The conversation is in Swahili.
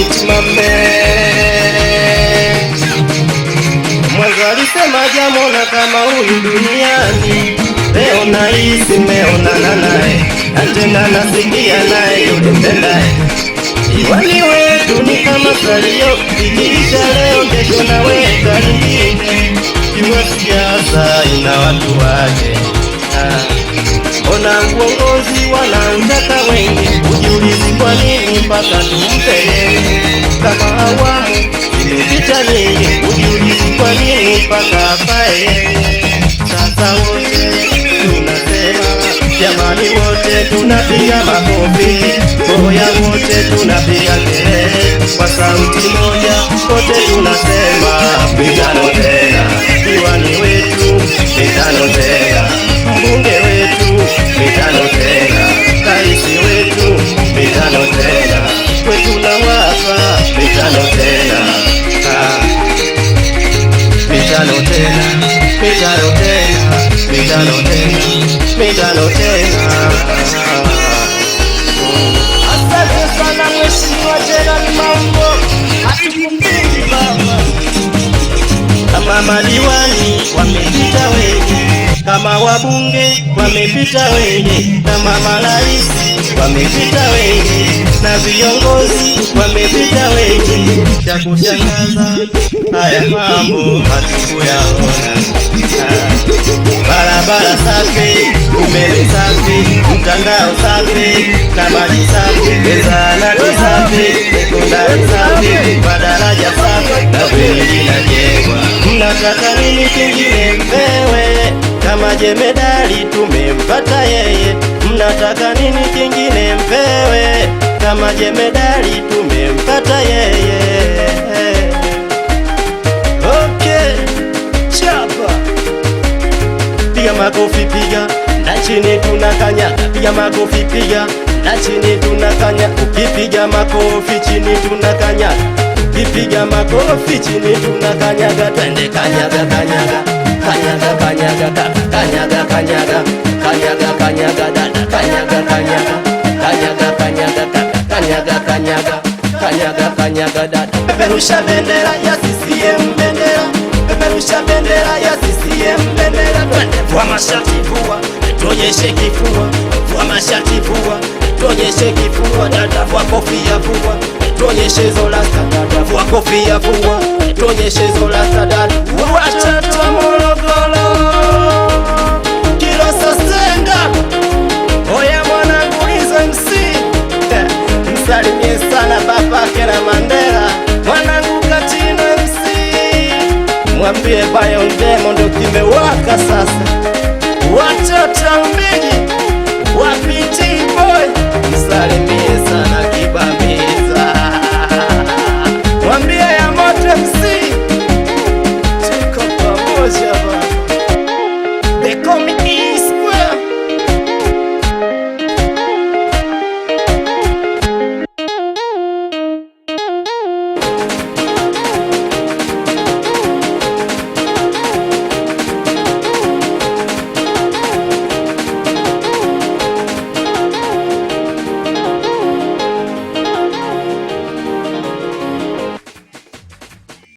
nisimame. Mwanzo alisema jamona kama huyu duniani, leo nahisi meonana naye, na tena nasikia naye yule mpendaye. Iwani wetu ni kama salio, ikiisha leo kesho naweka lingine. Iwe siasa ina watu wake, mbona uongozi wanautaka wengi? Ujiulizi kwa nini mpaka tumpe yeye? Kama awamu zimepita nyingi, ujiulizi kwa nini mpaka afae yeye? Sasa wote tunasema jamani, wote tunapiga makofi, moya wote tunapiga kelele kwa sauti moja, wote tunasema mitano tena. Diwani wetu mitano tena, mbunge wetu mitano tena, raisi wetu mitano tena, kwetu na wapa mitano tena, mitano tena, mitano tena, mitano tena, mitano tena. Asante sana Mheshimiwa Gerald Mambo, hatukumbili baba. Kama madiwani wamepita wengi, kama wabunge wamepita wengi, kama maraisi wamepita wengi, na viongozi wamepita wengi. Cha kushangaza haya mambo hatukuyaona. Barabara safi, umeme safi, mtandao safi, na maji safi, zahanati safi, sekondari safi, madaraja safi, na kweli inajengwa. Mnataka nini kingine mpewe? Kama jemedari tumempata yeye. Mnataka nini kingine mpewe? Kama jemedari tumempata yeye. Okay, chapa. Piga makofi piga, na chini tunakanyaga. Piga makofi piga, na chini tunakanyaga. Ukipiga makofi chini tunakanyaga. Ukipiga makofi chini tunakanyaga. Twende kanyaga kanyaga, kanyaga kanyaga, kanyaga kanyaga, kanyaga kanyaga dada, kanyaga kanyaga, kanyaga kanyaga, kanyaga kanyaga, kanyaga kanyaga dada. Peperusha bendera ya CCM, bendera. Peperusha bendera ya CCM, bendera. Twende vua mashati vua, tuonyeshe kifua. Vua mashati vua, tuonyeshe kifua. Dada vua kofia vua, tuonyeshe zolasta. Dada vua kofia vua, tuonyeshe zolasta. Dada watoto wa Morogoro